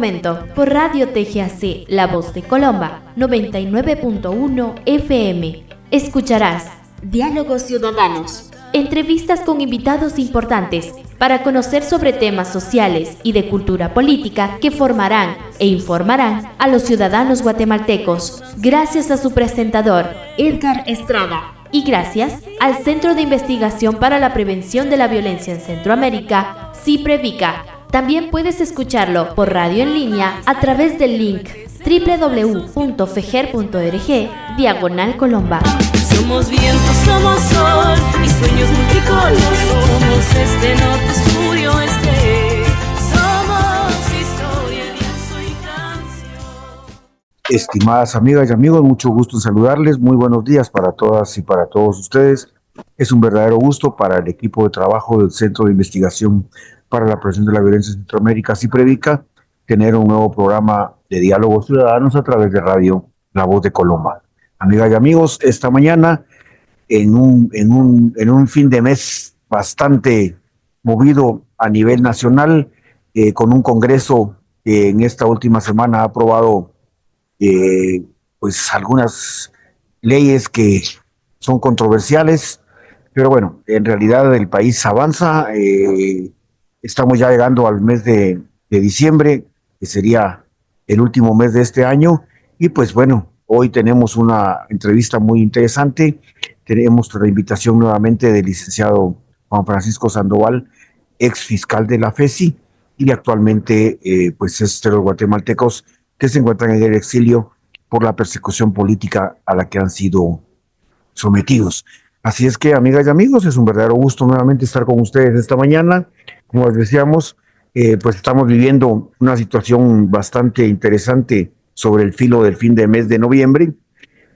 momento, por Radio TGAC, La Voz de Colomba, 99.1 FM, escucharás Diálogos Ciudadanos, entrevistas con invitados importantes para conocer sobre temas sociales y de cultura política que formarán e informarán a los ciudadanos guatemaltecos, gracias a su presentador, Edgar Estrada, y gracias al Centro de Investigación para la Prevención de la Violencia en Centroamérica, CIPREVICA. También puedes escucharlo por radio en línea a través del link www.fejer.org/Colomba. Somos viento, somos sol y sueños multicolor. Somos este norte, sur y oeste. Somos historia, lienzo y canción. Estimadas amigas y amigos, mucho gusto en saludarles. Muy buenos días para todas y para todos ustedes. Es un verdadero gusto para el equipo de trabajo del Centro de Investigación para la Prevención de la Violencia en Centroamérica, CIPREVICA, tener un nuevo programa de diálogos ciudadanos a través de Radio La Voz de Colomba. Amigas y amigos, esta mañana, en un fin de mes bastante movido a nivel nacional, con un congreso que en esta última semana ha aprobado pues algunas leyes que son controversiales, pero bueno, en realidad el país avanza. Estamos ya llegando al mes de diciembre, que sería el último mes de este año, y pues bueno, hoy tenemos una entrevista muy interesante. Tenemos la invitación nuevamente del licenciado Juan Francisco Sandoval, ex fiscal de la FESI, y actualmente pues es de los guatemaltecos que se encuentran en el exilio por la persecución política a la que han sido sometidos. Así es que, amigas y amigos, es un verdadero gusto nuevamente estar con ustedes esta mañana. Como les decíamos, pues estamos viviendo una situación bastante interesante sobre el filo del fin de mes de noviembre.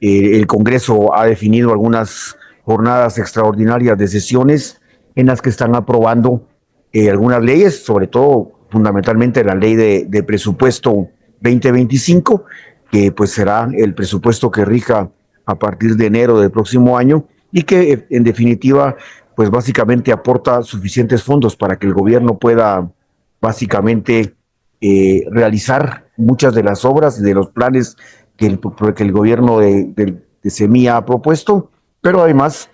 El Congreso ha definido algunas jornadas extraordinarias de sesiones en las que están aprobando algunas leyes, sobre todo fundamentalmente la ley de presupuesto 2025, que pues será el presupuesto que rija a partir de enero del próximo año y que en definitiva pues básicamente aporta suficientes fondos para que el gobierno pueda básicamente realizar muchas de las obras y de los planes que el gobierno de Semilla ha propuesto, pero además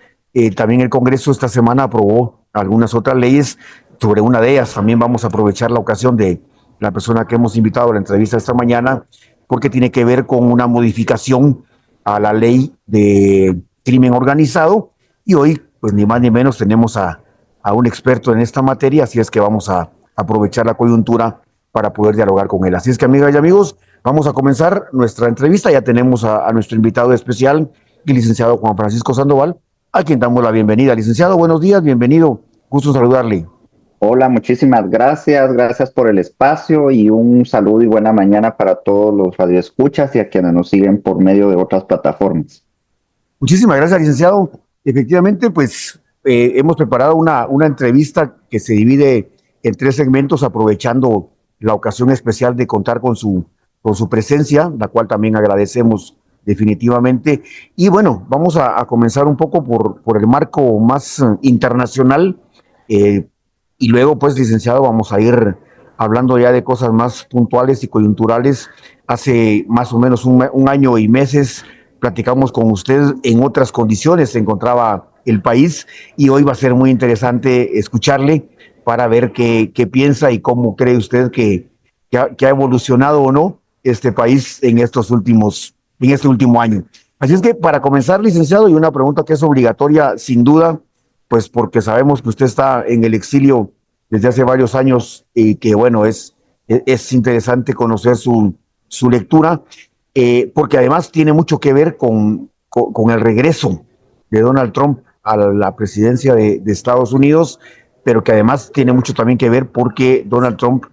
también el Congreso esta semana aprobó algunas otras leyes. Sobre una de ellas también vamos a aprovechar la ocasión de la persona que hemos invitado a la entrevista esta mañana, porque tiene que ver con una modificación a la ley de crimen organizado, y hoy pues ni más ni menos tenemos a un experto en esta materia, así es que vamos a aprovechar la coyuntura para poder dialogar con él. Así es que, amigas y amigos, vamos a comenzar nuestra entrevista. Ya tenemos a nuestro invitado especial, el licenciado Juan Francisco Sandoval, a quien damos la bienvenida. Licenciado, buenos días, bienvenido, gusto saludarle. Hola, muchísimas gracias por el espacio y un saludo y buena mañana para todos los radioescuchas y a quienes nos siguen por medio de otras plataformas. Muchísimas gracias, licenciado. Efectivamente, pues hemos preparado una entrevista que se divide en 3 segmentos, aprovechando la ocasión especial de contar con su presencia, la cual también agradecemos definitivamente. Y bueno, vamos a comenzar un poco por el marco más internacional, y luego, pues, licenciado, vamos a ir hablando ya de cosas más puntuales y coyunturales. Hace más o menos un año y meses platicamos con usted en otras condiciones, se encontraba el país, y hoy va a ser muy interesante escucharle para ver qué piensa y cómo cree usted que ha evolucionado o no este país en este último año. Así es que, para comenzar, licenciado, y una pregunta que es obligatoria sin duda, pues porque sabemos que usted está en el exilio desde hace varios años y que bueno, es interesante conocer su lectura, porque además tiene mucho que ver con el regreso de Donald Trump a la presidencia de Estados Unidos, pero que además tiene mucho también que ver porque Donald Trump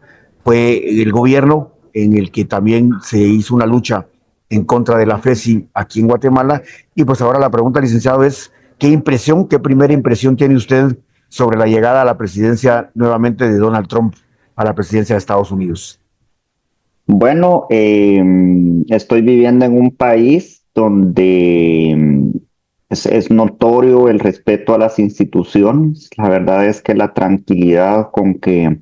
fue el gobierno en el que también se hizo una lucha en contra de la FESI aquí en Guatemala. Y pues ahora la pregunta, licenciado, es qué primera impresión tiene usted sobre la llegada a la presidencia nuevamente de Donald Trump a la presidencia de Estados Unidos. Bueno, estoy viviendo en un país donde es notorio el respeto a las instituciones. La verdad es que la tranquilidad con que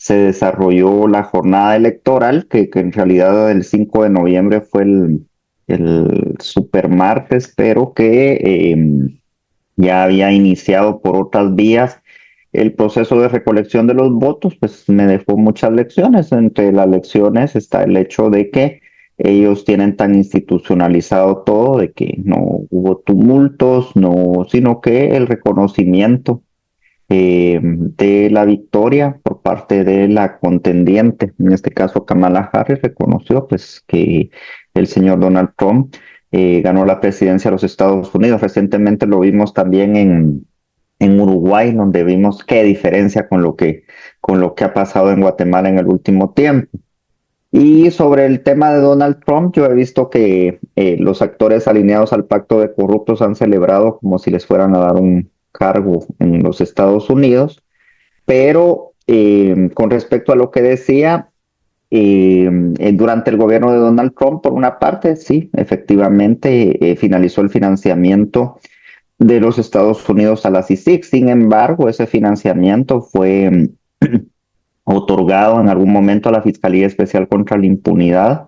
se desarrolló la jornada electoral, que en realidad el 5 de noviembre fue el supermartes, pero que ya había iniciado por otras vías el proceso de recolección de los votos, pues me dejó muchas lecciones. Entre las lecciones está el hecho de que ellos tienen tan institucionalizado todo, de que no hubo tumultos, no, sino que el reconocimiento de la victoria por parte de la contendiente, en este caso Kamala Harris, reconoció pues que el señor Donald Trump ganó la presidencia de los Estados Unidos. Recientemente lo vimos también en Uruguay, donde vimos qué diferencia con lo que ha pasado en Guatemala en el último tiempo. Y sobre el tema de Donald Trump, yo he visto que los actores alineados al pacto de corruptos han celebrado como si les fueran a dar un cargo en los Estados Unidos, pero con respecto a lo que decía, durante el gobierno de Donald Trump, por una parte, sí, efectivamente finalizó el financiamiento de los Estados Unidos a la CICIG. Sin embargo, ese financiamiento fue otorgado en algún momento a la Fiscalía Especial contra la Impunidad.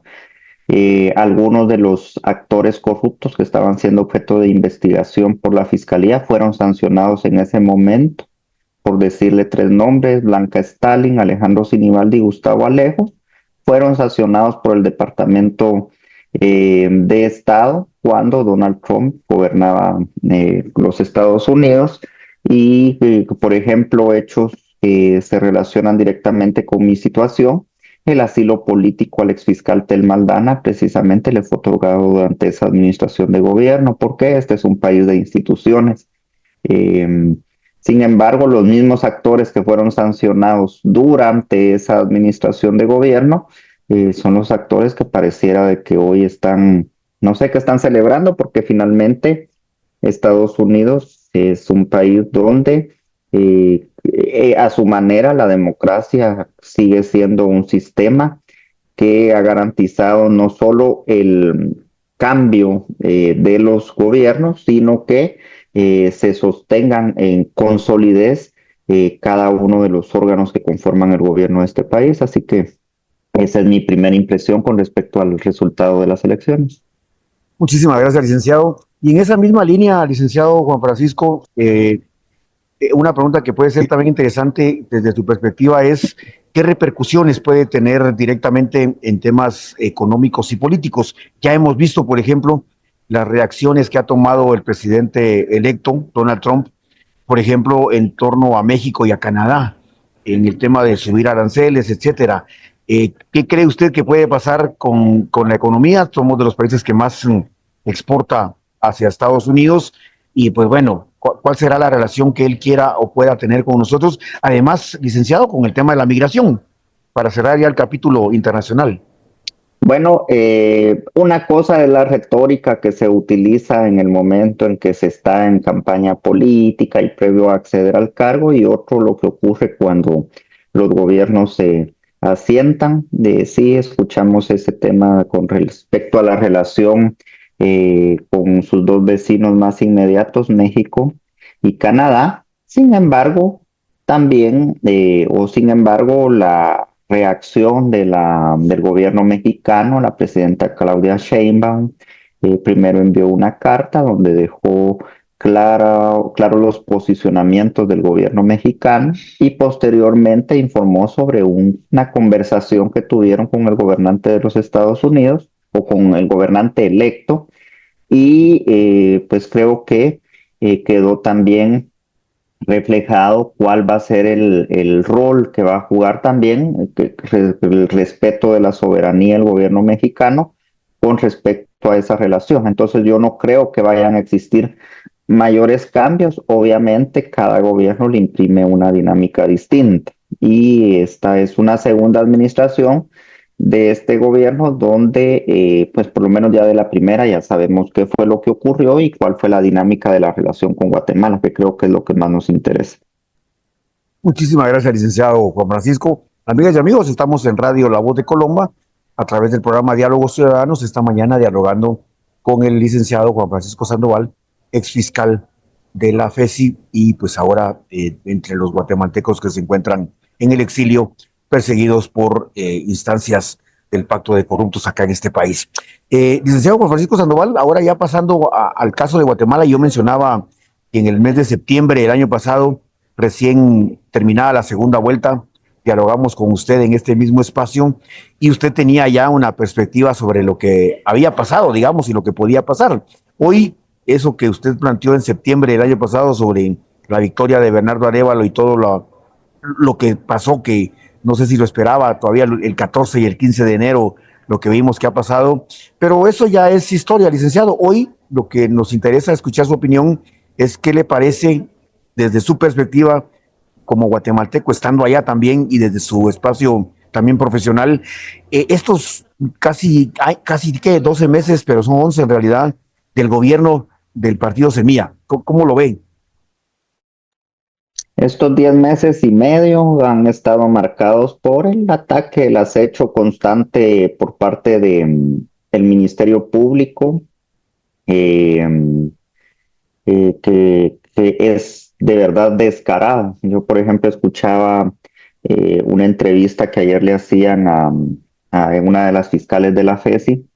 Algunos de los actores corruptos que estaban siendo objeto de investigación por la Fiscalía fueron sancionados en ese momento, por decirle tres nombres: Blanca Stalin, Alejandro Sinibaldi y Gustavo Alejo. Fueron sancionados por el Departamento de Estado cuando Donald Trump gobernaba los Estados Unidos, y por ejemplo, hechos que se relacionan directamente con mi situación. El asilo político al exfiscal Tel Maldana precisamente le fue otorgado durante esa administración de gobierno, porque este es un país de instituciones. Sin embargo, los mismos actores que fueron sancionados durante esa administración de gobierno son los actores que pareciera de que hoy están, no sé qué están celebrando, porque finalmente Estados Unidos es un país donde a su manera la democracia sigue siendo un sistema que ha garantizado no solo el cambio de los gobiernos, sino que se sostengan con solidez cada uno de los órganos que conforman el gobierno de este país. Así que esa es mi primera impresión con respecto al resultado de las elecciones. Muchísimas gracias, licenciado. Y en esa misma línea, licenciado Juan Francisco, una pregunta que puede ser también interesante desde tu perspectiva es: ¿qué repercusiones puede tener directamente en temas económicos y políticos? Ya hemos visto, por ejemplo, las reacciones que ha tomado el presidente electo, Donald Trump, por ejemplo, en torno a México y a Canadá, en el tema de subir aranceles, etcétera. ¿Qué cree usted que puede pasar con la economía? Somos de los países que más exporta hacia Estados Unidos, y pues bueno, ¿cuál será la relación que él quiera o pueda tener con nosotros? Además, licenciado, con el tema de la migración, para cerrar ya el capítulo internacional. Bueno, una cosa es la retórica que se utiliza en el momento en que se está en campaña política y previo a acceder al cargo, y otro lo que ocurre cuando los gobiernos se asientan. Sí, escuchamos ese tema con respecto a la relación con sus dos vecinos más inmediatos, México y Canadá. Sin embargo, también, la reacción del gobierno mexicano, la presidenta Claudia Sheinbaum, primero envió una carta donde dejó claro los posicionamientos del gobierno mexicano, y posteriormente informó sobre una conversación que tuvieron con el gobernante de los Estados Unidos, o con el gobernante electo, y pues creo que quedó también reflejado cuál va a ser el rol que va a jugar también el respeto de la soberanía del gobierno mexicano con respecto a esa relación. Entonces yo no creo que vayan a existir mayores cambios. Obviamente cada gobierno le imprime una dinámica distinta, y esta es una segunda administración de este gobierno donde, pues por lo menos ya de la primera ya sabemos qué fue lo que ocurrió y cuál fue la dinámica de la relación con Guatemala, que creo que es lo que más nos interesa. Muchísimas gracias, licenciado Juan Francisco. Amigas y amigos, estamos en Radio La Voz de Colombia a través del programa Diálogos Ciudadanos. Esta mañana dialogando con el licenciado Juan Francisco Sandoval, exfiscal de la FESI, y pues ahora entre los guatemaltecos que se encuentran en el exilio perseguidos por instancias del pacto de corruptos acá en este país. Licenciado Juan Francisco Sandoval, ahora ya pasando al caso de Guatemala, yo mencionaba que en el mes de septiembre del año pasado, recién terminada la segunda vuelta, dialogamos con usted en este mismo espacio y usted tenía ya una perspectiva sobre lo que había pasado, digamos, y lo que podía pasar. Hoy, eso que usted planteó en septiembre del año pasado sobre la victoria de Bernardo Arévalo y todo lo que pasó, que no sé si lo esperaba todavía el 14 y el 15 de enero, lo que vimos que ha pasado, pero eso ya es historia, licenciado. Hoy lo que nos interesa escuchar su opinión es qué le parece desde su perspectiva como guatemalteco, estando allá también y desde su espacio también profesional, estos casi ¿qué? 12 meses, pero son 11 en realidad, del gobierno del partido Semilla. ¿Cómo lo ven? Estos 10 meses y medio han estado marcados por el ataque, el acecho constante por parte el Ministerio Público, eh, que es de verdad descarado. Yo, por ejemplo, escuchaba una entrevista que ayer le hacían a una de las fiscales de la FESI,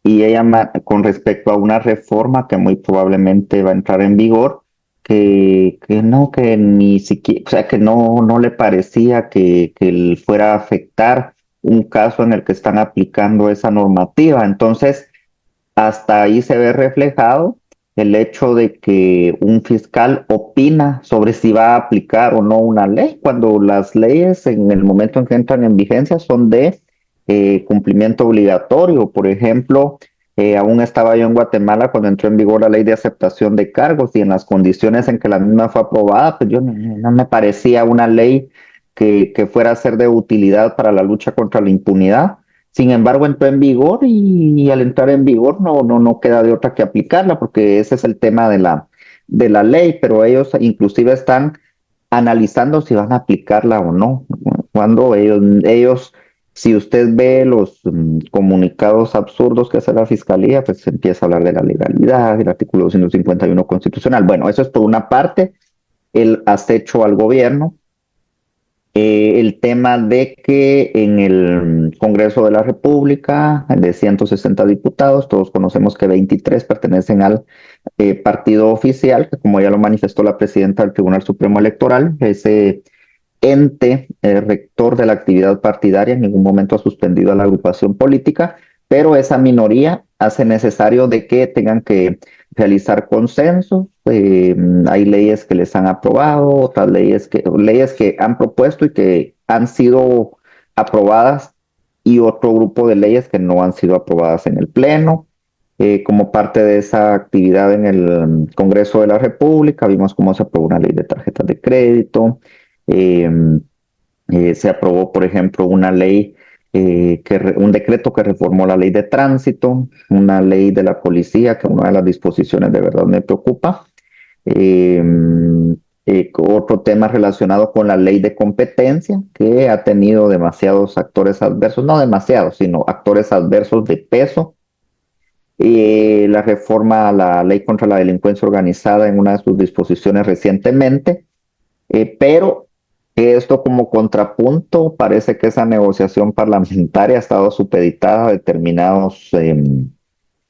y ella con respecto a una reforma que muy probablemente va a entrar en vigor, que ni siquiera, o sea, que no le parecía que fuera a afectar un caso en el que están aplicando esa normativa. Entonces, hasta ahí se ve reflejado el hecho de que un fiscal opina sobre si va a aplicar o no una ley, cuando las leyes en el momento en que entran en vigencia son de cumplimiento obligatorio. Por ejemplo, aún estaba yo en Guatemala cuando entró en vigor la ley de aceptación de cargos, y en las condiciones en que la misma fue aprobada, pues yo no me parecía una ley que fuera a ser de utilidad para la lucha contra la impunidad. Sin embargo, entró en vigor, y al entrar en vigor no queda de otra que aplicarla, porque ese es el tema de la ley, pero ellos inclusive están analizando si van a aplicarla o no. Cuando ellos, si usted ve los comunicados absurdos que hace la Fiscalía, pues se empieza a hablar de la legalidad, del artículo 251 constitucional. Bueno, eso es por una parte, el acecho al gobierno. El tema de que en el Congreso de la República, de 160 diputados, todos conocemos que 23 pertenecen al partido oficial, que como ya lo manifestó la presidenta del Tribunal Supremo Electoral, ese ente rector de la actividad partidaria en ningún momento ha suspendido a la agrupación política, pero esa minoría hace necesario de que tengan que realizar consensos. Hay leyes que les han aprobado, otras leyes que han propuesto y que han sido aprobadas, y otro grupo de leyes que no han sido aprobadas en el Pleno. Como parte de esa actividad en el Congreso de la República, vimos cómo se aprobó una ley de tarjetas de crédito. eh, Se aprobó, por ejemplo, una ley, un decreto que reformó la ley de tránsito, una ley de la policía, que una de las disposiciones de verdad me preocupa. Eh, Otro tema relacionado con la ley de competencia, que ha tenido demasiados actores adversos, no demasiados, sino actores adversos de peso. La reforma a la ley contra la delincuencia organizada en una de sus disposiciones recientemente, pero esto como contrapunto, parece que esa negociación parlamentaria ha estado supeditada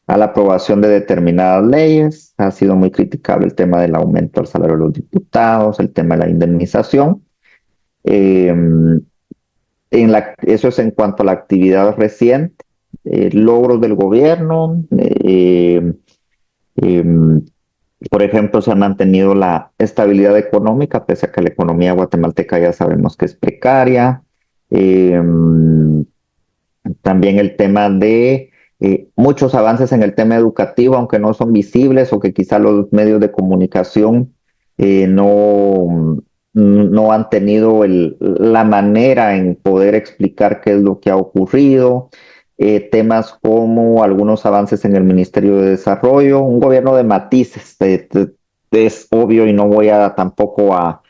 a la aprobación de determinadas leyes. Ha sido muy criticable el tema del aumento al salario de los diputados, el tema de la indemnización. Eh, Eso es en cuanto a la actividad reciente, logros del gobierno. Eh, por ejemplo, se ha mantenido la estabilidad económica, pese a que la economía guatemalteca ya sabemos que es precaria. Eh, También el tema de muchos avances en el tema educativo, aunque no son visibles, o que quizá los medios de comunicación no han tenido la manera en poder explicar qué es lo que ha ocurrido. Temas como algunos avances en el Ministerio de Desarrollo, un gobierno de matices. Es obvio, y no voy tampoco a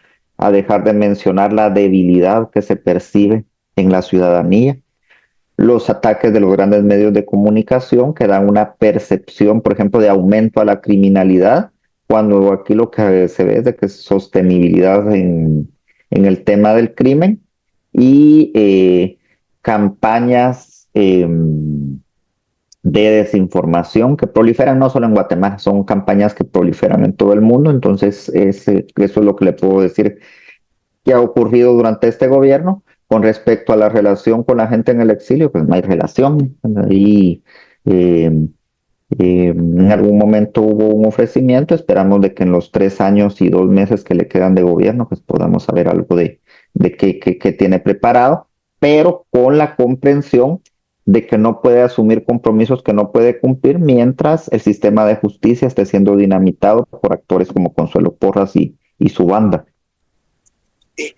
dejar de mencionar la debilidad que se percibe en la ciudadanía. Los ataques de los grandes medios de comunicación, que dan una percepción, por ejemplo, de aumento a la criminalidad, cuando aquí lo que se ve es de que es sostenibilidad en el tema del crimen. y campañas de desinformación que proliferan no solo en Guatemala, son campañas que proliferan en todo el mundo. Entonces, eso es lo que le puedo decir que ha ocurrido durante este gobierno. Con respecto a la relación con la gente en el exilio, pues no hay relación. Y en algún momento hubo un ofrecimiento, esperamos de que en los 3 años y 2 meses que le quedan de gobierno, pues podamos saber algo de qué tiene preparado, pero con la comprensión de que no puede asumir compromisos que no puede cumplir mientras el sistema de justicia esté siendo dinamitado por actores como Consuelo Porras y su banda.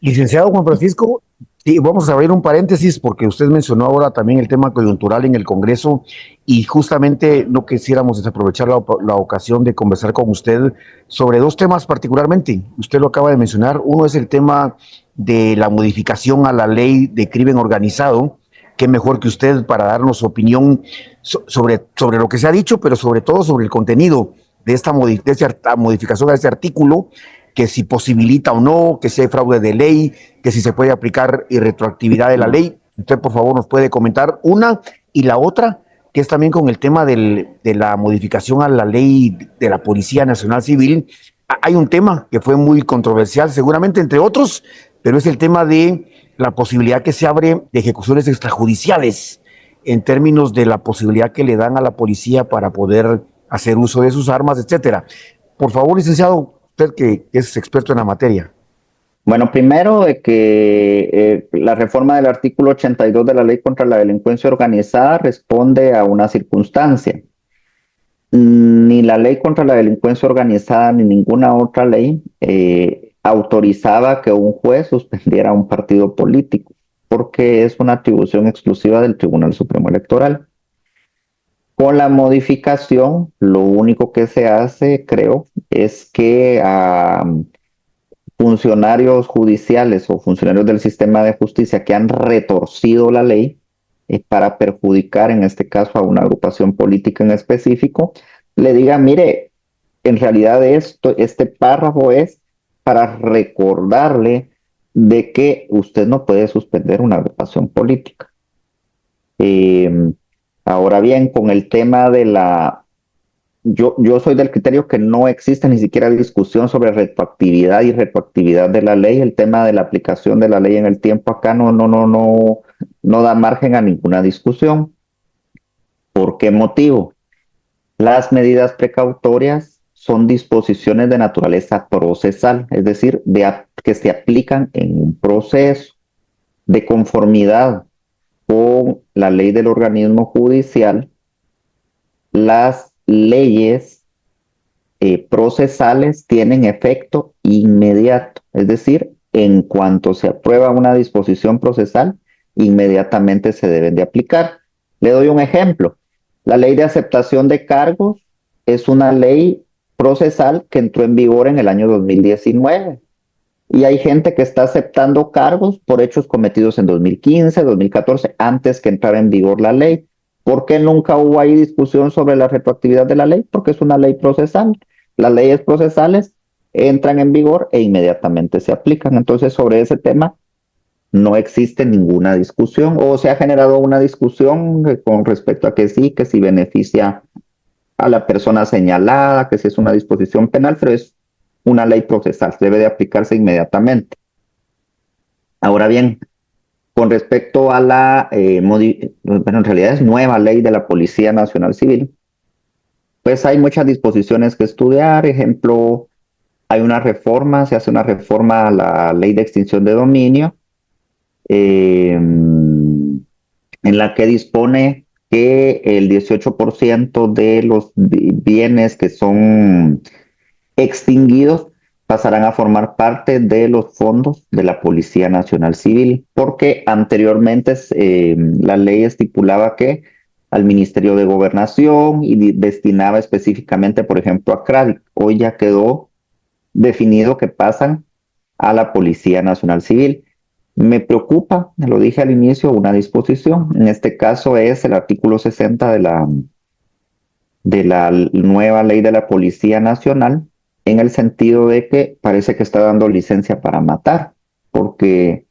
Licenciado Juan Francisco, sí, vamos a abrir un paréntesis porque usted mencionó ahora también el tema coyuntural en el Congreso y justamente no quisiéramos desaprovechar la ocasión de conversar con usted sobre dos temas particularmente. Usted lo acaba de mencionar. Uno es el tema de la modificación a la ley de crimen organizado. Qué mejor que usted para darnos su opinión sobre lo que se ha dicho, pero sobre todo sobre el contenido de esta modificación a este artículo, que si posibilita o no, que si hay fraude de ley, que si se puede aplicar irretroactividad de la ley. Usted, por favor, nos puede comentar una, y la otra, que es también con el tema de la modificación a la ley de la Policía Nacional Civil. Hay un tema que fue muy controversial, seguramente entre otros, pero es el tema de la posibilidad que se abre de ejecuciones extrajudiciales en términos de la posibilidad que le dan a la policía para poder hacer uso de sus armas, etcétera. Por favor, licenciado, usted que es experto en la materia. Bueno, primero de que la reforma del artículo 82 de la Ley contra la Delincuencia Organizada responde a una circunstancia. Ni la Ley contra la Delincuencia Organizada ni ninguna otra ley autorizaba que un juez suspendiera a un partido político, porque es una atribución exclusiva del Tribunal Supremo Electoral. Con la modificación, lo único que se hace, creo, es que a funcionarios judiciales o funcionarios del sistema de justicia que han retorcido la ley para perjudicar, en este caso, a una agrupación política en específico, le digan, mire, en realidad este párrafo es para recordarle de que usted no puede suspender una agrupación política. Ahora bien, con el tema de yo soy del criterio que no existe ni siquiera discusión sobre retroactividad y retroactividad de la ley. El tema de la aplicación de la ley en el tiempo acá no da margen a ninguna discusión. ¿Por qué motivo? Las medidas precautorias son disposiciones de naturaleza procesal, es decir, que se aplican en un proceso de conformidad con la ley del organismo judicial. Las leyes procesales tienen efecto inmediato, es decir, en cuanto se aprueba una disposición procesal, inmediatamente se deben de aplicar. Le doy un ejemplo. La ley de aceptación de cargos es una ley procesal que entró en vigor en el año 2019. Y hay gente que está aceptando cargos por hechos cometidos en 2015, 2014, antes que entrara en vigor la ley. ¿Por qué nunca hubo ahí discusión sobre la retroactividad de la ley? Porque es una ley procesal. Las leyes procesales entran en vigor e inmediatamente se aplican. Entonces, sobre ese tema no existe ninguna discusión, o se ha generado una discusión con respecto a que sí, que si beneficia a la persona señalada, que si es una disposición penal, pero es una ley procesal, debe de aplicarse inmediatamente. Ahora bien, con respecto a bueno, en realidad es nueva ley de la Policía Nacional Civil, pues hay muchas disposiciones que estudiar. Ejemplo, hay una reforma, se hace una reforma a la ley de extinción de dominio, en la que dispone que el 18% de los bienes que son extinguidos pasarán a formar parte de los fondos de la Policía Nacional Civil, porque anteriormente la ley estipulaba que al Ministerio de Gobernación y destinaba específicamente, por ejemplo, a CRADIC. Hoy ya quedó definido que pasan a la Policía Nacional Civil. Me preocupa, lo dije al inicio, una disposición. En este caso es el artículo 60 de la nueva ley de la Policía Nacional, en el sentido de que parece que está dando licencia para matar, porque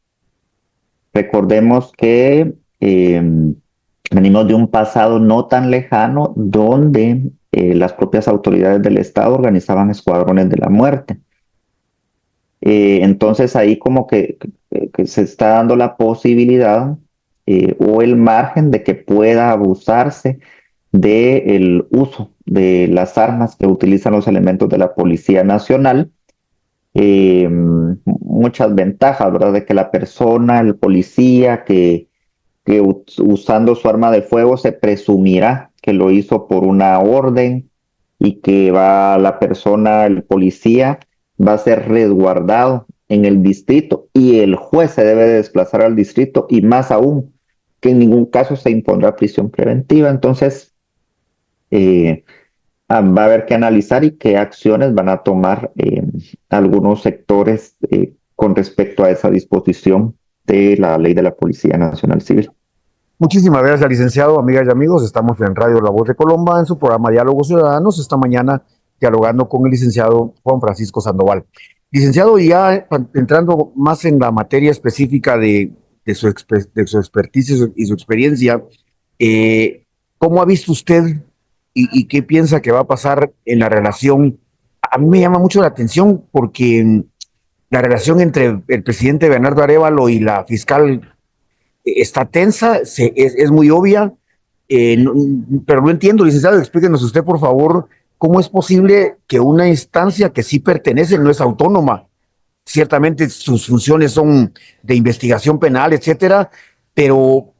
Recordemos que venimos de un pasado no tan lejano donde las propias autoridades del Estado organizaban escuadrones de la muerte. Entonces ahí como que se está dando la posibilidad o el margen de que pueda abusarse del uso de las armas que utilizan los elementos de la Policía Nacional. Muchas ventajas, ¿verdad? De que la persona, el policía que usando su arma de fuego se presumirá que lo hizo por una orden y que va la persona, el policía, va a ser resguardado en el distrito y el juez se debe de desplazar al distrito y más aún que en ningún caso se impondrá prisión preventiva. Entonces, va a haber que analizar y qué acciones van a tomar algunos sectores con respecto a esa disposición de la ley de la Policía Nacional Civil. Muchísimas gracias, licenciado, amigas y amigos. Estamos en Radio La Voz de Colomba, en su programa Diálogos Ciudadanos, esta mañana dialogando con el licenciado Juan Francisco Sandoval. Licenciado, ya entrando más en la materia específica de su expertise y su experiencia, ¿cómo ha visto usted y qué piensa que va a pasar en la relación? A mí me llama mucho la atención porque la relación entre el presidente Bernardo Arévalo y la fiscal está tensa, es muy obvia, pero no entiendo, licenciado, explíquenos usted, por favor, cómo es posible que una instancia que sí pertenece, no es autónoma, ciertamente sus funciones son de investigación penal, etcétera, pero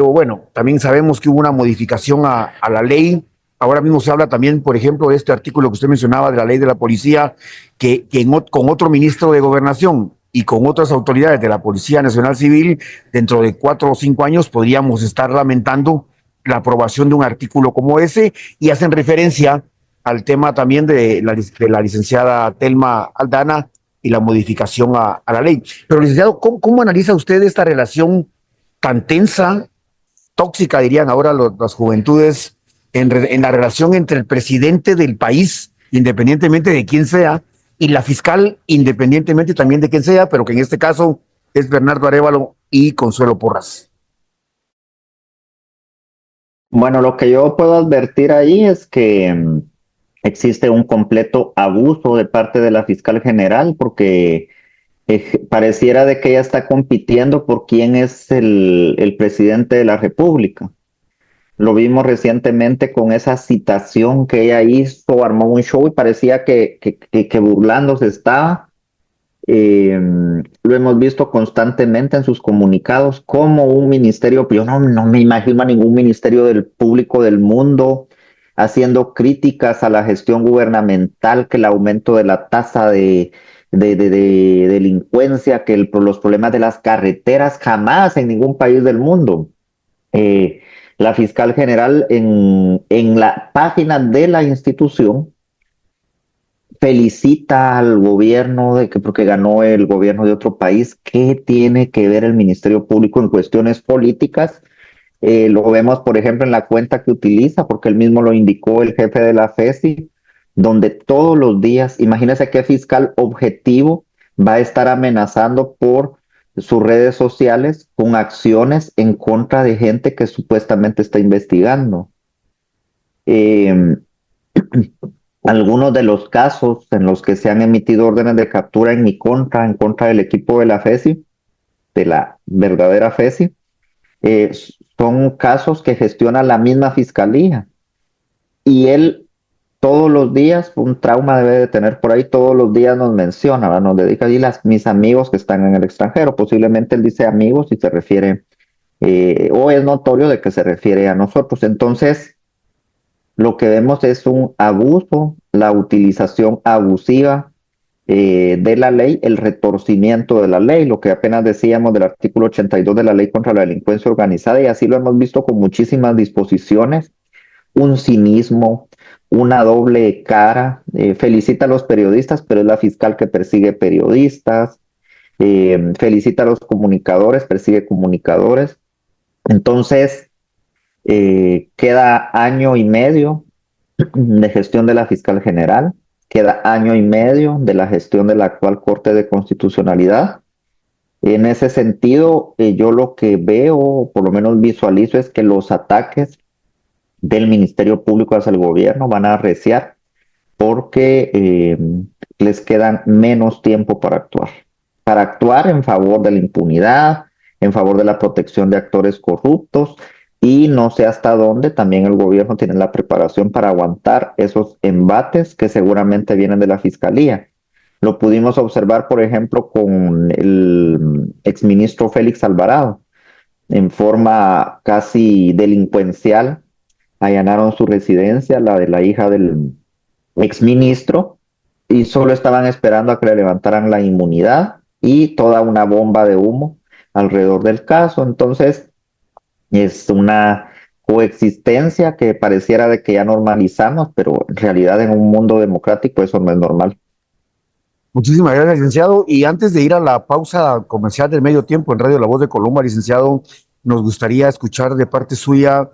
bueno, también sabemos que hubo una modificación a la ley. Ahora mismo se habla también, por ejemplo, de este artículo que usted mencionaba de la ley de la policía, que con otro ministro de Gobernación y con otras autoridades de la Policía Nacional Civil, dentro de 4 o 5 años podríamos estar lamentando la aprobación de un artículo como ese, y hacen referencia al tema también de la licenciada Telma Aldana y la modificación a la ley. Pero, licenciado, ¿cómo analiza usted esta relación tan tensa, tóxica, dirían ahora las juventudes, en la relación entre el presidente del país, independientemente de quién sea, y la fiscal, independientemente también de quién sea, pero que en este caso es Bernardo Arévalo y Consuelo Porras? Bueno, lo que yo puedo advertir ahí es que existe un completo abuso de parte de la fiscal general, porque pareciera de que ella está compitiendo por quién es el presidente de la República. Lo vimos recientemente con esa citación que ella hizo, armó un show y parecía que burlándose estaba. Lo hemos visto constantemente en sus comunicados como un ministerio, yo no me imagino a ningún ministerio del público del mundo haciendo críticas a la gestión gubernamental, que el aumento de la tasa de delincuencia, que los problemas de las carreteras, jamás en ningún país del mundo. La fiscal general en la página de la institución felicita al gobierno porque ganó el gobierno de otro país. ¿Qué tiene que ver el Ministerio Público en cuestiones políticas? Lo vemos, por ejemplo, en la cuenta que utiliza, porque él mismo lo indicó el jefe de la FESI, donde todos los días, imagínense qué fiscal objetivo va a estar amenazando por sus redes sociales con acciones en contra de gente que supuestamente está investigando. Algunos de los casos en los que se han emitido órdenes de captura en mi contra, en contra del equipo de la FESI, de la verdadera FESI, son casos que gestiona la misma fiscalía. Y él todos los días, un trauma debe de tener por ahí, todos los días nos menciona, ¿verdad? Nos dedica allí mis amigos que están en el extranjero. Posiblemente él dice amigos y se refiere, o es notorio de que se refiere a nosotros. Entonces, lo que vemos es un abuso, la utilización abusiva de la ley, el retorcimiento de la ley, lo que apenas decíamos del artículo 82 de la Ley contra la Delincuencia Organizada, y así lo hemos visto con muchísimas disposiciones, un cinismo, una doble cara. Felicita a los periodistas, pero es la fiscal que persigue periodistas, felicita a los comunicadores, persigue comunicadores. Entonces, queda año y medio de gestión de la fiscal general, queda año y medio de la gestión de la actual Corte de Constitucionalidad, En ese sentido, yo lo que veo, por lo menos visualizo, es que los ataques del Ministerio Público hacia el gobierno van a arreciar porque les quedan menos tiempo para actuar en favor de la impunidad, en favor de la protección de actores corruptos, y no sé hasta dónde también el gobierno tiene la preparación para aguantar esos embates que seguramente vienen de la fiscalía. Lo pudimos observar, por ejemplo, con el exministro Félix Alvarado. En forma casi delincuencial, allanaron su residencia, la de la hija del exministro, y solo estaban esperando a que le levantaran la inmunidad y toda una bomba de humo alrededor del caso. Entonces, es una coexistencia que pareciera de que ya normalizamos, pero en realidad en un mundo democrático eso no es normal. Muchísimas gracias, licenciado. Y antes de ir a la pausa comercial del medio tiempo en Radio La Voz de Colombia, licenciado, nos gustaría escuchar de parte suya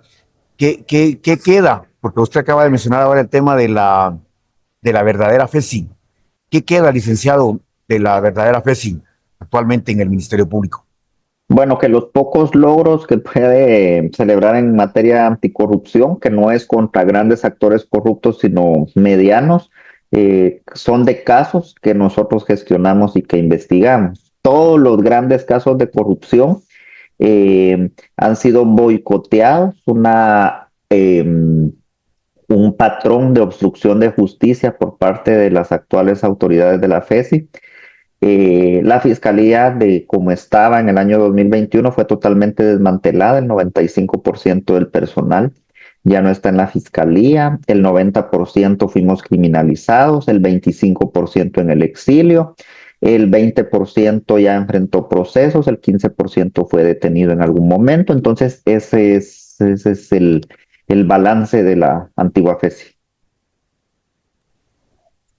qué queda, porque usted acaba de mencionar ahora el tema de la verdadera FESI. ¿Qué queda, licenciado, de la verdadera FESI actualmente en el Ministerio Público? Bueno, que los pocos logros que puede celebrar en materia anticorrupción, que no es contra grandes actores corruptos, sino medianos, son de casos que nosotros gestionamos y que investigamos. Todos los grandes casos de corrupción han sido boicoteados, un patrón de obstrucción de justicia por parte de las actuales autoridades de la FESI. La fiscalía, de como estaba en el año 2021, fue totalmente desmantelada. El 95% del personal ya no está en la fiscalía, el 90% fuimos criminalizados, el 25% en el exilio, el 20% ya enfrentó procesos, el 15% fue detenido en algún momento. Entonces, ese es el balance de la antigua FESI.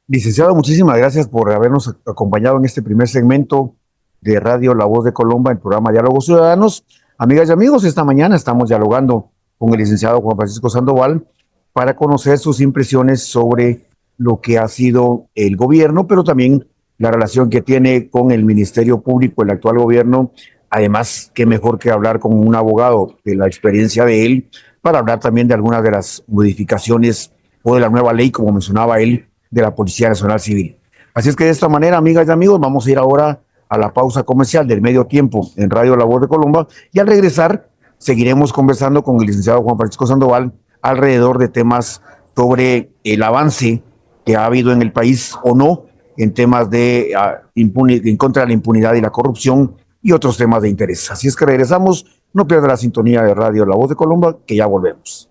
Licenciado, muchísimas gracias por habernos acompañado en este primer segmento de Radio La Voz de Colombia, el programa Diálogos Ciudadanos. Amigas y amigos, esta mañana estamos dialogando con el licenciado Juan Francisco Sandoval para conocer sus impresiones sobre lo que ha sido el gobierno, pero también la relación que tiene con el Ministerio Público, el actual gobierno. Además, qué mejor que hablar con un abogado de la experiencia de él para hablar también de algunas de las modificaciones o de la nueva ley, como mencionaba él, de la Policía Nacional Civil. Así es que de esta manera, amigas y amigos, vamos a ir ahora a la pausa comercial del medio tiempo en Radio La Voz de Colombia, y al regresar seguiremos conversando con el licenciado Juan Francisco Sandoval alrededor de temas sobre el avance que ha habido en el país o no en temas de en contra de la impunidad y la corrupción y otros temas de interés. Así es que regresamos, no pierda la sintonía de Radio La Voz de Colombia, que ya volvemos.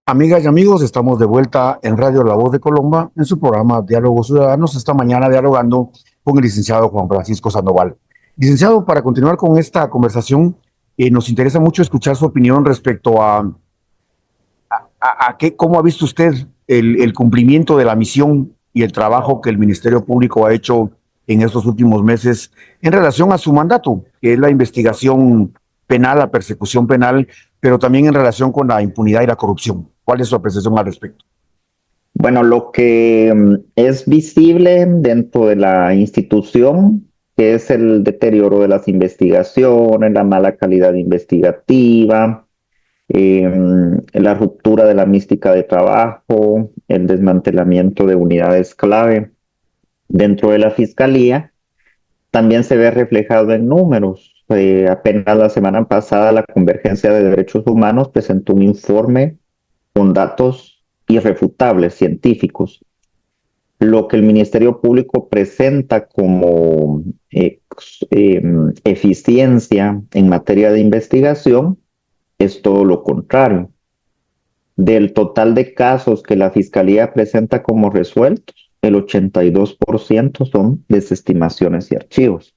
Amigas y amigos, estamos de vuelta en Radio La Voz de Colombia, en su programa Diálogos Ciudadanos, esta mañana dialogando con el licenciado Juan Francisco Sandoval. Licenciado, para continuar con esta conversación, nos interesa mucho escuchar su opinión respecto cómo ha visto usted el cumplimiento de la misión y el trabajo que el Ministerio Público ha hecho en estos últimos meses en relación a su mandato, que es la investigación penal, la persecución penal, pero también en relación con la impunidad y la corrupción. ¿Cuál es su apreciación al respecto? Bueno, lo que es visible dentro de la institución, que es el deterioro de las investigaciones, la mala calidad investigativa, la ruptura de la mística de trabajo, el desmantelamiento de unidades clave dentro de la fiscalía, también se ve reflejado en números. Apenas la semana pasada la Convergencia de Derechos Humanos presentó un informe con datos irrefutables, científicos. Lo que el Ministerio Público presenta como eficiencia en materia de investigación es todo lo contrario. Del total de casos que la Fiscalía presenta como resueltos, el 82% son desestimaciones y archivos.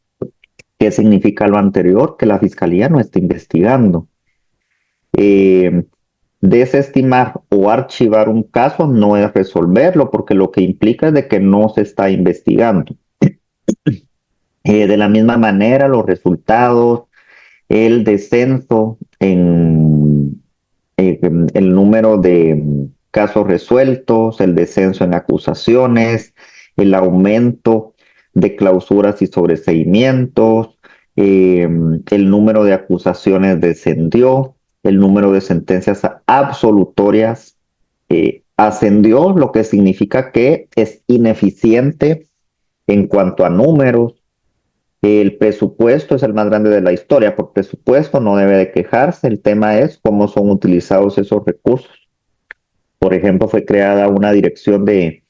¿Qué significa lo anterior? Que la Fiscalía no está investigando. Desestimar o archivar un caso no es resolverlo, porque lo que implica es de que no se está investigando. De la misma manera, los resultados, el descenso en el número de casos resueltos, el descenso en acusaciones, el aumento de clausuras y sobreseimientos, el número de acusaciones descendió, el número de sentencias absolutorias ascendió, lo que significa que es ineficiente en cuanto a números. El presupuesto es el más grande de la historia. Por presupuesto no debe de quejarse. El tema es cómo son utilizados esos recursos. Por ejemplo, fue creada una dirección de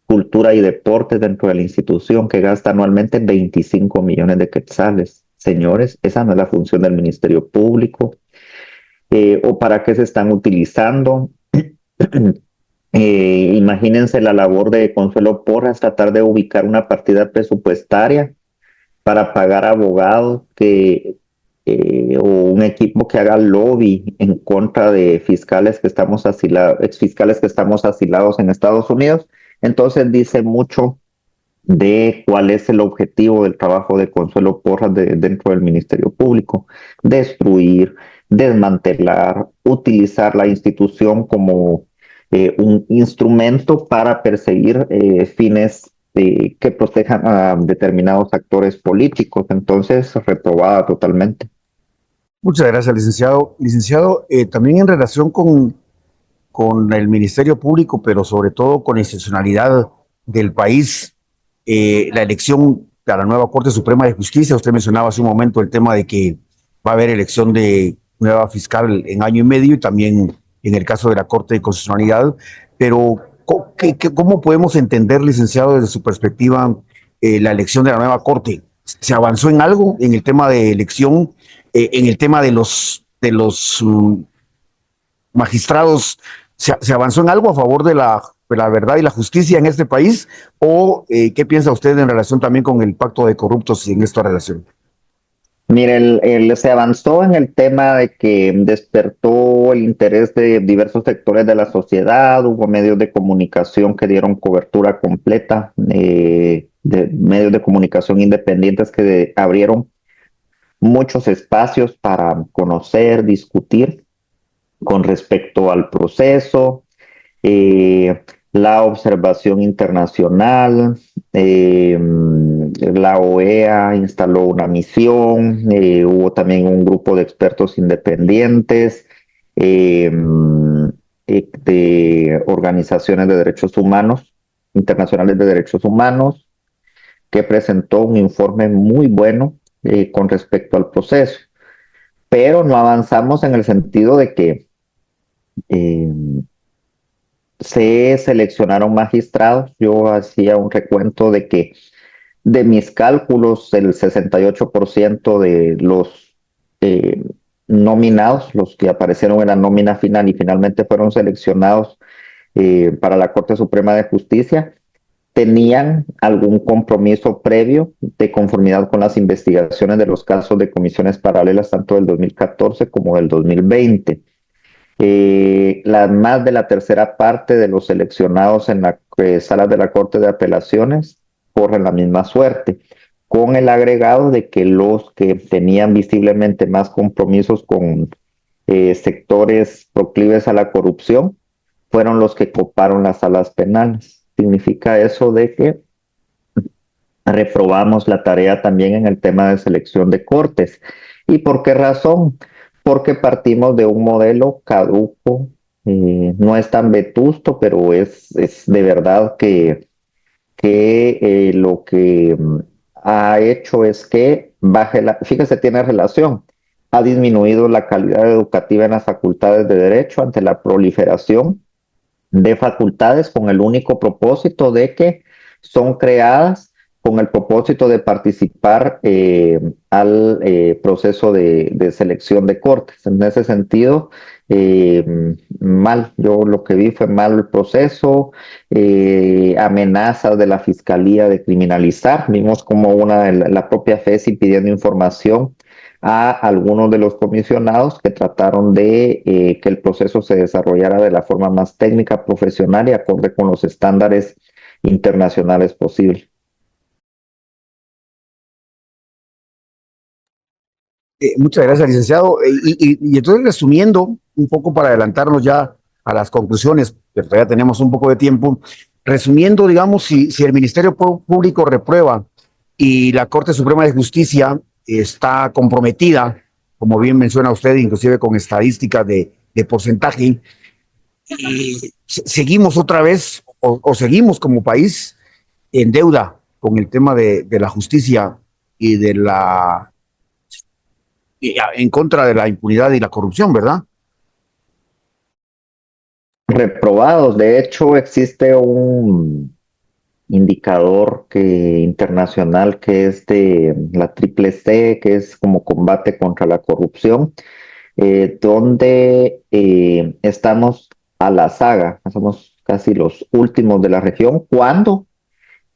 cultura y deportes dentro de la institución que gasta anualmente 25 millones de quetzales. Señores, esa no es la función del Ministerio Público. ¿O para qué se están utilizando? Imagínense la labor de Consuelo Porras, tratar de ubicar una partida presupuestaria para pagar abogados o un equipo que haga lobby en contra de fiscales que estamos exfiscales que estamos asilados en Estados Unidos. Entonces dice mucho de cuál es el objetivo del trabajo de Consuelo Porras dentro del Ministerio Público: destruir, desmantelar, utilizar la institución como un instrumento para perseguir fines que protejan a determinados actores políticos. Entonces, reprobada totalmente. Muchas gracias, licenciado. Licenciado, también en relación con el Ministerio Público, pero sobre todo con la institucionalidad del país, la elección a la nueva Corte Suprema de Justicia, usted mencionaba hace un momento el tema de que va a haber elección de nueva fiscal en año y medio, y también en el caso de la Corte de Constitucionalidad, pero ¿cómo podemos entender, licenciado, desde su perspectiva, la elección de la nueva Corte? ¿Se avanzó en algo en el tema de elección, en el tema de los magistrados? ¿Se avanzó en algo a favor de la verdad y la justicia en este país? ¿O qué piensa usted en relación también con el pacto de corruptos y en esta relación? Mire, se avanzó en el tema de que despertó el interés de diversos sectores de la sociedad. Hubo medios de comunicación que dieron cobertura completa, de medios de comunicación independientes que abrieron muchos espacios para conocer, discutir con respecto al proceso, la observación internacional. La OEA instaló una misión, hubo también un grupo de expertos independientes, de organizaciones de derechos humanos, internacionales de derechos humanos, que presentó un informe muy bueno con respecto al proceso. Pero no avanzamos en el sentido de que se seleccionaron magistrados. Yo hacía un recuento de que, de mis cálculos, el 68% de los nominados, los que aparecieron en la nómina final y finalmente fueron seleccionados para la Corte Suprema de Justicia, tenían algún compromiso previo de conformidad con las investigaciones de los casos de comisiones paralelas, tanto del 2014 como del 2020. Más de la tercera parte de los seleccionados en las salas de la Corte de Apelaciones corren la misma suerte, con el agregado de que los que tenían visiblemente más compromisos con sectores proclives a la corrupción fueron los que coparon las salas penales. Significa eso de que reprobamos la tarea también en el tema de selección de cortes. ¿Y por qué razón? Porque partimos de un modelo caduco, no es tan vetusto, pero es de verdad que lo que ha hecho es que fíjese, tiene relación, ha disminuido la calidad educativa en las facultades de Derecho ante la proliferación de facultades con el único propósito de que son creadas con el propósito de participar al proceso de selección de cortes. En ese sentido, mal. Yo lo que vi fue mal el proceso, amenazas de la Fiscalía de criminalizar. Vimos como la propia FESI pidiendo información a algunos de los comisionados que trataron de que el proceso se desarrollara de la forma más técnica, profesional y acorde con los estándares internacionales posibles. Muchas gracias, licenciado. Y entonces, resumiendo un poco para adelantarnos ya a las conclusiones, que todavía tenemos un poco de tiempo, resumiendo, digamos, si el Ministerio Público reprueba y la Corte Suprema de Justicia está comprometida, como bien menciona usted, inclusive con estadísticas de porcentaje, y seguimos otra vez o seguimos como país en deuda con el tema de la justicia y en contra de la impunidad y la corrupción, ¿verdad? Reprobados. De hecho, existe un indicador internacional que es de la triple C, que es como combate contra la corrupción, donde estamos a la saga, somos casi los últimos de la región, cuando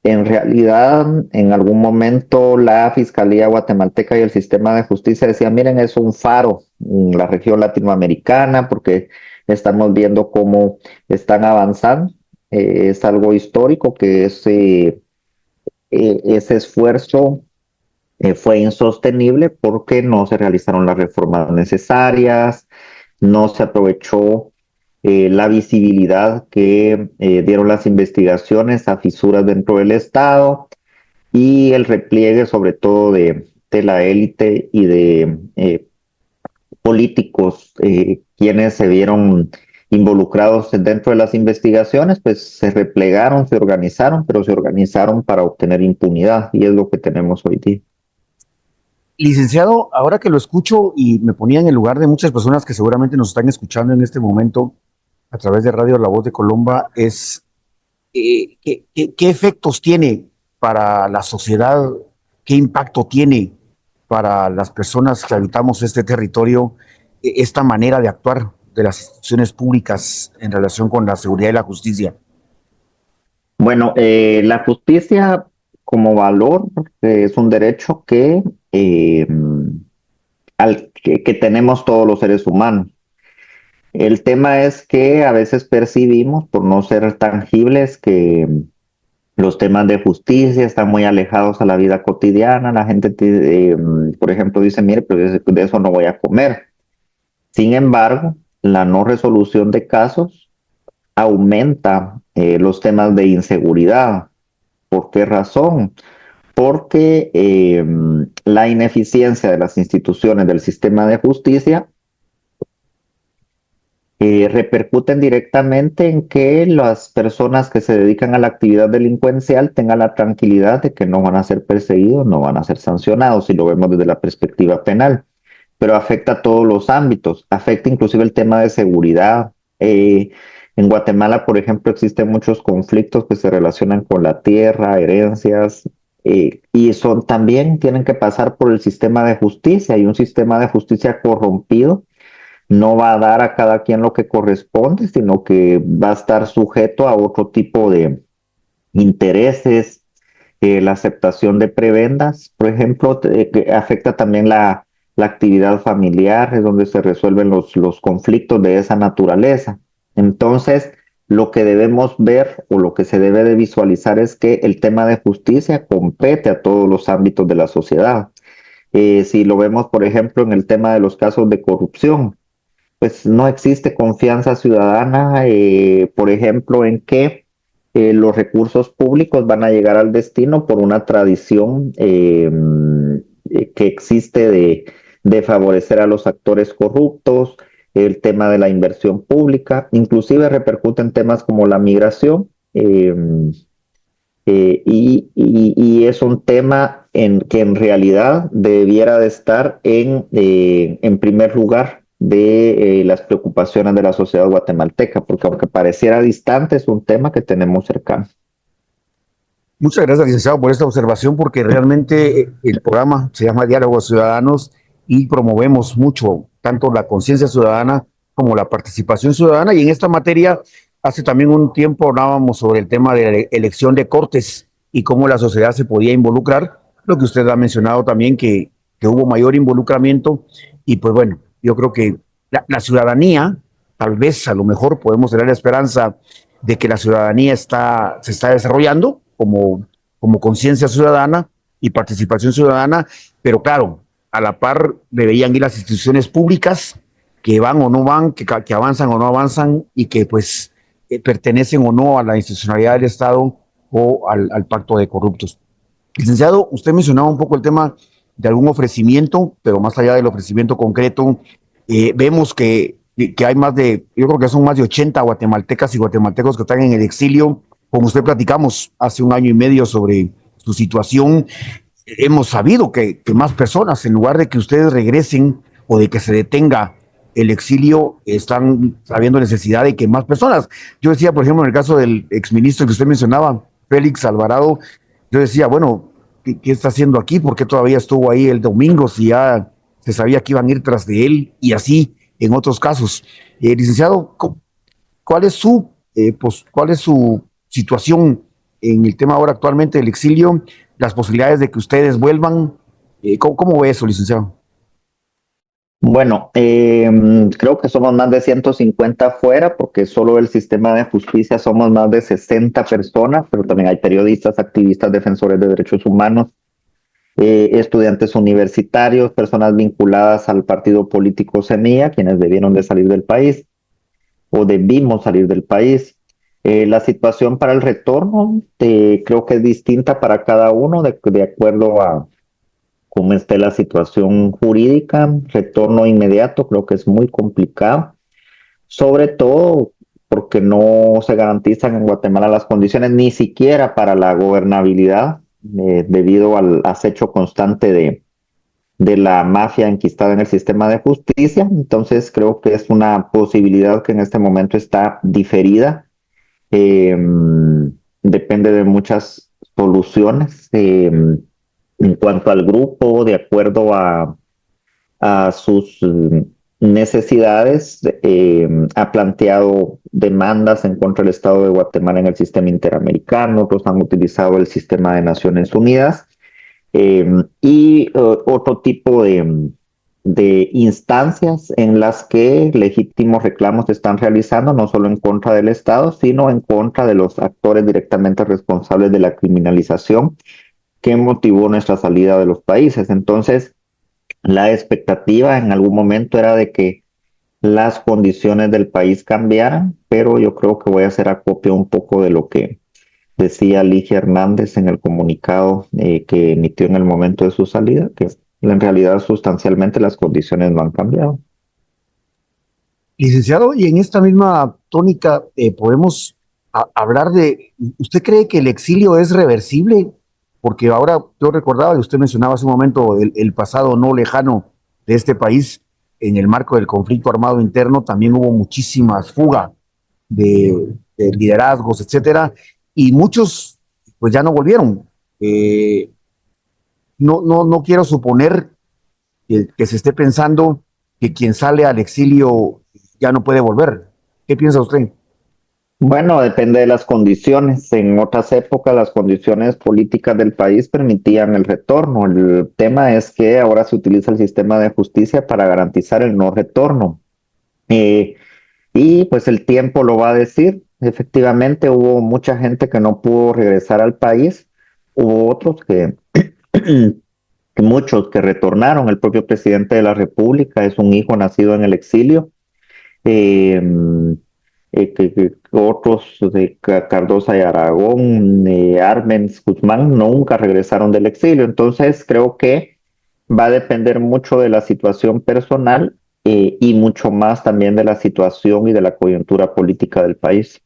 en realidad en algún momento la Fiscalía guatemalteca y el sistema de justicia decían, miren, es un faro en la región latinoamericana porque estamos viendo cómo están avanzando. Es algo histórico que ese esfuerzo fue insostenible porque no se realizaron las reformas necesarias, no se aprovechó la visibilidad que dieron las investigaciones a fisuras dentro del Estado y el repliegue sobre todo de la élite y de políticos quienes se vieron involucrados dentro de las investigaciones, pues se replegaron, se organizaron, pero se organizaron para obtener impunidad y es lo que tenemos hoy día. Licenciado, ahora que lo escucho y me ponía en el lugar de muchas personas que seguramente nos están escuchando en este momento a través de Radio La Voz de Colomba, ¿qué efectos tiene para la sociedad? ¿Qué impacto tiene para las personas que habitamos este territorio esta manera de actuar de las instituciones públicas en relación con la seguridad y la justicia? Bueno, la justicia como valor es un derecho que tenemos todos los seres humanos. El tema es que a veces percibimos, por no ser tangibles, que los temas de justicia están muy alejados a la vida cotidiana. La gente, por ejemplo, dice, mire, pero de eso no voy a comer. Sin embargo, la no resolución de casos aumenta los temas de inseguridad. ¿Por qué razón? Porque la ineficiencia de las instituciones del sistema de justicia repercuten directamente en que las personas que se dedican a la actividad delincuencial tengan la tranquilidad de que no van a ser perseguidos, no van a ser sancionados, si lo vemos desde la perspectiva penal. Pero afecta a todos los ámbitos, afecta inclusive el tema de seguridad. En Guatemala, por ejemplo, existen muchos conflictos que se relacionan con la tierra, herencias, y también tienen que pasar por el sistema de justicia, y un sistema de justicia corrompido no va a dar a cada quien lo que corresponde, sino que va a estar sujeto a otro tipo de intereses, la aceptación de prebendas, por ejemplo, que afecta también la actividad familiar, es donde se resuelven los conflictos de esa naturaleza. Entonces, lo que debemos ver o lo que se debe de visualizar es que el tema de justicia compete a todos los ámbitos de la sociedad. Si lo vemos, por ejemplo, en el tema de los casos de corrupción, pues no existe confianza ciudadana, por ejemplo, en que los recursos públicos van a llegar al destino por una tradición que existe de favorecer a los actores corruptos, el tema de la inversión pública, inclusive repercute en temas como la migración, y es un tema que en realidad debiera de estar en primer lugar de las preocupaciones de la sociedad guatemalteca, porque aunque pareciera distante, es un tema que tenemos cercano. Muchas gracias, licenciado, por esta observación, porque realmente el programa se llama Diálogos Ciudadanos y promovemos mucho tanto la conciencia ciudadana como la participación ciudadana. Y en esta materia, hace también un tiempo hablábamos sobre el tema de la elección de cortes y cómo la sociedad se podía involucrar, lo que usted ha mencionado también, que hubo mayor involucramiento. Y pues bueno, yo creo que la ciudadanía, tal vez a lo mejor podemos tener la esperanza de que la ciudadanía se está desarrollando como conciencia ciudadana y participación ciudadana, pero claro, a la par deberían ir las instituciones públicas que van o no van, que avanzan o no avanzan y que pues pertenecen o no a la institucionalidad del Estado o al pacto de corruptos. Licenciado, usted mencionaba un poco el tema de algún ofrecimiento, pero más allá del ofrecimiento concreto, vemos que hay más de, yo creo que son más de 80 guatemaltecas y guatemaltecos que están en el exilio. Con usted platicamos hace un año y medio sobre su situación. Hemos sabido que más personas, en lugar de que ustedes regresen o de que se detenga el exilio, están habiendo necesidad de que más personas. Yo decía, por ejemplo, en el caso del exministro que usted mencionaba, Félix Alvarado, yo decía, bueno, ¿qué está haciendo aquí? ¿Por qué todavía estuvo ahí el domingo si ya se sabía que iban a ir tras de él? Y así en otros casos. Licenciado, ¿cuál es su situación en el tema ahora actualmente del exilio? Las posibilidades de que ustedes vuelvan. ¿Cómo ve eso, licenciado? Bueno, creo que somos más de 150 fuera, porque solo el sistema de justicia somos más de 60 personas, pero también hay periodistas, activistas, defensores de derechos humanos, estudiantes universitarios, personas vinculadas al partido político Semilla, quienes debieron de salir del país o debimos salir del país. La situación para el retorno creo que es distinta para cada uno de acuerdo a cómo esté la situación jurídica. Retorno inmediato creo que es muy complicado, sobre todo porque no se garantizan en Guatemala las condiciones ni siquiera para la gobernabilidad, debido al acecho constante de la mafia enquistada en el sistema de justicia. Entonces creo que es una posibilidad que en este momento está diferida. Eh, Depende de muchas soluciones. En cuanto al grupo, de acuerdo a sus necesidades, ha planteado demandas en contra del Estado de Guatemala en el sistema interamericano. Otros han utilizado el sistema de Naciones Unidas, y otro tipo de instancias en las que legítimos reclamos se están realizando, no solo en contra del Estado, sino en contra de los actores directamente responsables de la criminalización que motivó nuestra salida de los países. Entonces, la expectativa en algún momento era de que las condiciones del país cambiaran, pero yo creo que voy a hacer acopio un poco de lo que decía Ligia Hernández en el comunicado que emitió en el momento de su salida, que en realidad sustancialmente las condiciones no han cambiado. Licenciado, y en esta misma tónica podemos hablar ¿usted cree que el exilio es reversible? Porque ahora yo recordaba, y usted mencionaba hace un momento el pasado no lejano de este país, en el marco del conflicto armado interno también hubo muchísimas fugas de liderazgos, etcétera, y muchos pues ya no volvieron. No quiero suponer que se esté pensando que quien sale al exilio ya no puede volver. ¿Qué piensa usted? Bueno, depende de las condiciones. En otras épocas las condiciones políticas del país permitían el retorno. El tema es que ahora se utiliza el sistema de justicia para garantizar el no retorno. Eh, y pues el tiempo lo va a decir. Efectivamente, hubo mucha gente que no pudo regresar al país. Hubo otros que muchos que retornaron. El propio presidente de la República es un hijo nacido en el exilio. Eh, que otros de Cardosa y Aragón, Arbenz, Guzmán, nunca regresaron del exilio. Entonces creo que va a depender mucho de la situación personal, y mucho más también de la situación y de la coyuntura política del país.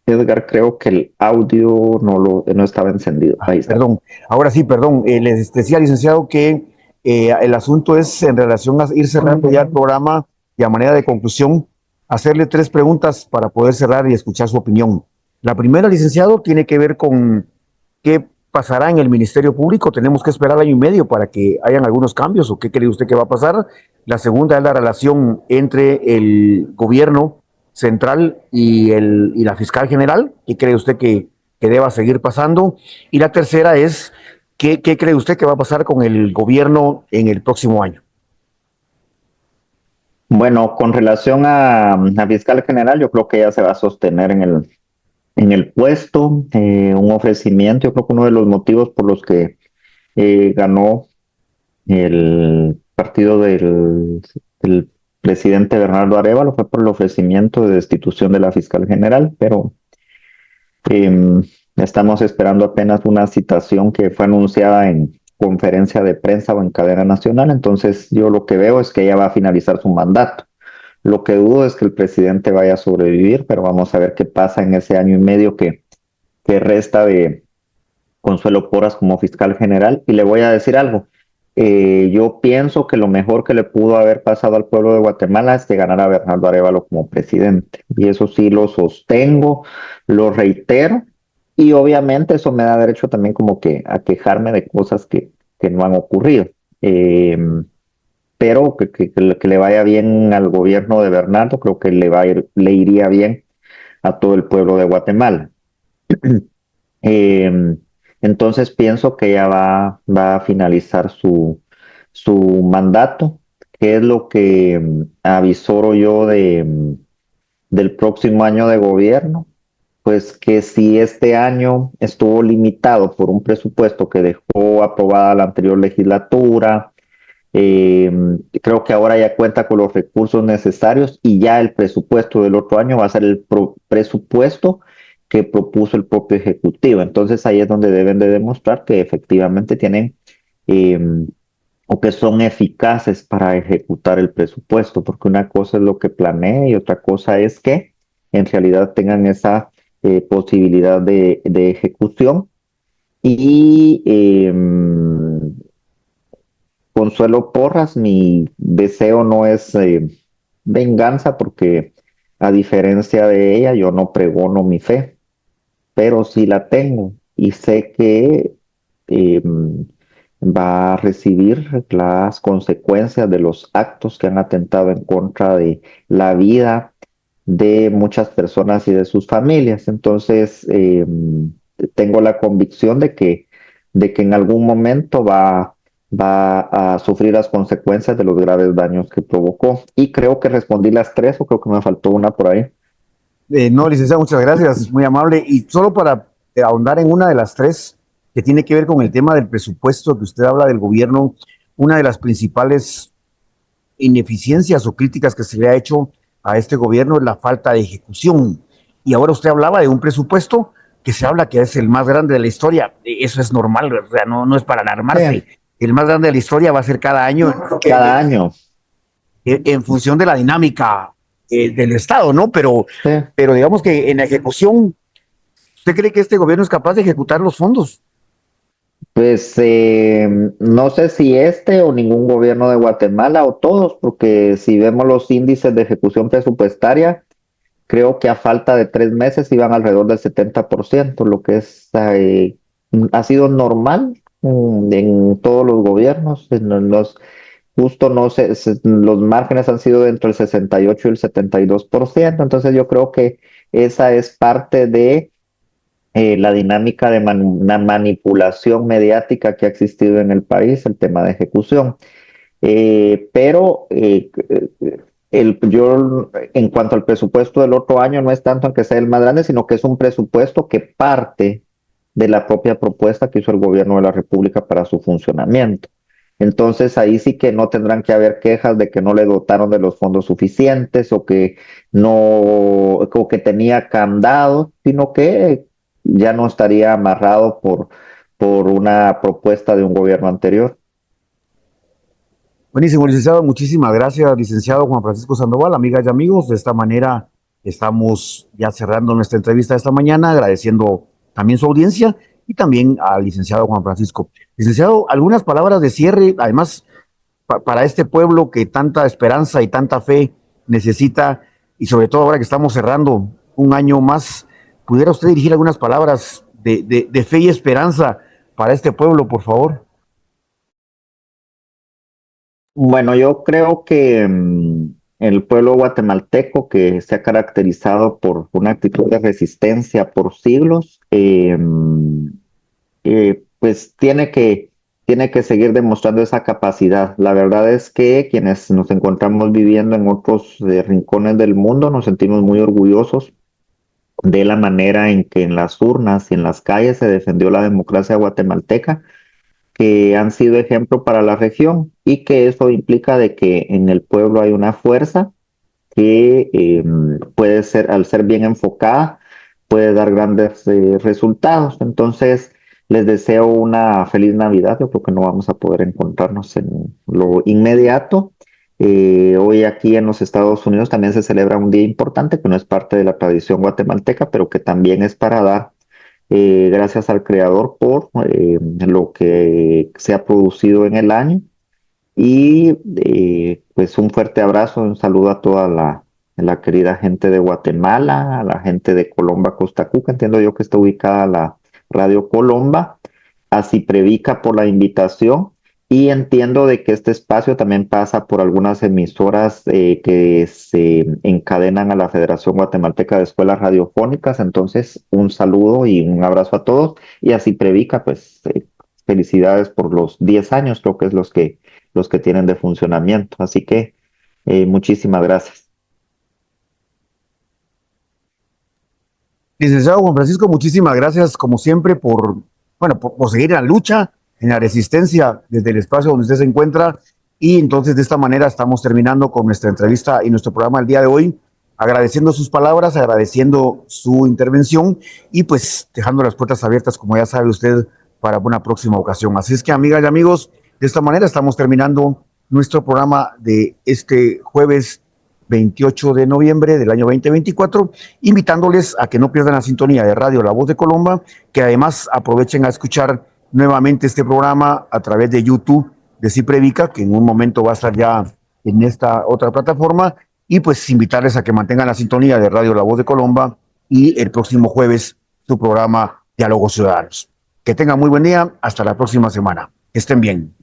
Edgar, creo que el audio no estaba encendido. Ahí está. Perdón, ahora sí, perdón. Les decía, licenciado, que el asunto es en relación a ir cerrando ya el programa y a manera de conclusión, hacerle 3 preguntas para poder cerrar y escuchar su opinión. La primera, licenciado, tiene que ver con qué pasará en el Ministerio Público. Tenemos que esperar año y medio para que hayan algunos cambios, o qué cree usted que va a pasar. La segunda es la relación entre el gobierno central y la fiscal general. ¿Qué cree usted que deba seguir pasando? Y la tercera es, ¿qué cree usted que va a pasar con el gobierno en el próximo año? Bueno, con relación a fiscal general, yo creo que ella se va a sostener en el puesto, un ofrecimiento. Yo creo que uno de los motivos por los que ganó el partido del presidente Bernardo Arévalo fue por el ofrecimiento de destitución de la fiscal general, pero eh, estamos esperando apenas una citación que fue anunciada en conferencia de prensa o en cadena nacional. Entonces yo lo que veo es que ella va a finalizar su mandato. Lo que dudo es que el presidente vaya a sobrevivir, pero vamos a ver qué pasa en ese año y medio que resta de Consuelo Porras como fiscal general. Y le voy a decir algo. Yo pienso que lo mejor que le pudo haber pasado al pueblo de Guatemala es que ganara Bernardo Arévalo como presidente. Y eso sí lo sostengo, lo reitero. Y obviamente eso me da derecho también como que a quejarme de cosas que no han ocurrido. Eh, pero que le vaya bien al gobierno de Bernardo, creo que le iría bien a todo el pueblo de Guatemala. Eh, entonces pienso que ella va a finalizar su mandato, que es lo que avisoro yo del próximo año de gobierno, pues que si este año estuvo limitado por un presupuesto que dejó aprobada la anterior legislatura, eh, creo que ahora ya cuenta con los recursos necesarios y ya el presupuesto del otro año va a ser el presupuesto que propuso el propio Ejecutivo. Entonces ahí es donde deben de demostrar que efectivamente tienen eh, o que son eficaces para ejecutar el presupuesto, porque una cosa es lo que planee y otra cosa es que en realidad tengan esa posibilidad de ejecución. Y Consuelo Porras, mi deseo no es venganza, porque a diferencia de ella, yo no pregono mi fe, pero sí la tengo y sé que eh, va a recibir las consecuencias de los actos que han atentado en contra de la vida de muchas personas y de sus familias. Entonces, tengo la convicción de que en algún momento va a sufrir las consecuencias de los graves daños que provocó. Y creo que respondí las tres, o creo que me faltó una por ahí. No, licenciado, muchas gracias, muy amable. Y solo para ahondar en una de las tres, que tiene que ver con el tema del presupuesto que usted habla del gobierno, una de las principales ineficiencias o críticas que se le ha hecho a este gobierno es la falta de ejecución. Y ahora usted hablaba de un presupuesto que se habla que es el más grande de la historia. Eso es normal, o sea, no es para alarmarse. Sí. El más grande de la historia va a ser cada año, Cada año. en función de la dinámica del Estado, ¿no? Sí. Pero digamos que en la ejecución, ¿usted cree que este gobierno es capaz de ejecutar los fondos? Pues no sé si este o ningún gobierno de Guatemala o todos, porque si vemos los índices de ejecución presupuestaria, creo que a falta de 3 meses iban alrededor del 70%, lo que ha sido normal en todos los gobiernos. Justo no sé, los márgenes han sido entre el 68 y el 72%. Entonces yo creo que esa es parte de la dinámica de una manipulación mediática que ha existido en el país, el tema de ejecución. Pero yo, en cuanto al presupuesto del otro año, no es tanto en que sea el más grande, sino que es un presupuesto que parte de la propia propuesta que hizo el gobierno de la República para su funcionamiento. Entonces ahí sí que no tendrán que haber quejas de que no le dotaron de los fondos suficientes, o que no, o que tenía candado, sino que ya no estaría amarrado por una propuesta de un gobierno anterior. Buenísimo, licenciado. Muchísimas gracias, licenciado Juan Francisco Sandoval. Amigas y amigos, de esta manera estamos ya cerrando nuestra entrevista de esta mañana, agradeciendo también su audiencia y también al licenciado Juan Francisco. Licenciado, algunas palabras de cierre, además, para este pueblo que tanta esperanza y tanta fe necesita, y sobre todo ahora que estamos cerrando un año más, ¿pudiera usted dirigir algunas palabras de fe y esperanza para este pueblo, por favor? Bueno, yo creo que el pueblo guatemalteco, que se ha caracterizado por una actitud de resistencia por siglos, pues tiene que seguir demostrando esa capacidad. La verdad es que quienes nos encontramos viviendo en otros rincones del mundo nos sentimos muy orgullosos de la manera en que en las urnas y en las calles se defendió la democracia guatemalteca, que han sido ejemplo para la región y que eso implica de que en el pueblo hay una fuerza que puede ser, al ser bien enfocada, puede dar grandes resultados. Entonces, les deseo una feliz Navidad. Yo creo que no vamos a poder encontrarnos en lo inmediato. Hoy aquí en los Estados Unidos también se celebra un día importante que no es parte de la tradición guatemalteca, pero que también es para dar gracias al Creador por lo que se ha producido en el año. Y pues un fuerte abrazo, un saludo a toda la querida gente de Guatemala, a la gente de Colomba, Costa Cuca. Entiendo yo que está ubicada la Radio Colomba, a Ciprevica por la invitación. Y entiendo de que este espacio también pasa por algunas emisoras que se encadenan a la Federación Guatemalteca de Escuelas Radiofónicas. Entonces, un saludo y un abrazo a todos. Y a Ciprevica, pues felicidades por los 10 años, creo que es los que tienen de funcionamiento. Así que muchísimas gracias. Licenciado Juan Francisco, muchísimas gracias, como siempre, por seguir en la lucha, en la resistencia desde el espacio donde usted se encuentra. Y entonces, de esta manera, estamos terminando con nuestra entrevista y nuestro programa el día de hoy, agradeciendo sus palabras, agradeciendo su intervención y pues dejando las puertas abiertas, como ya sabe usted, para una próxima ocasión. Así es que, amigas y amigos, de esta manera estamos terminando nuestro programa de este jueves 28 de noviembre del año 2024, invitándoles a que no pierdan la sintonía de Radio La Voz de Colomba, que además aprovechen a escuchar nuevamente este programa a través de YouTube de Ciprevica, que en un momento va a estar ya en esta otra plataforma, y pues invitarles a que mantengan la sintonía de Radio La Voz de Colomba y el próximo jueves su programa Diálogos Ciudadanos. Que tengan muy buen día, hasta la próxima semana. Que estén bien.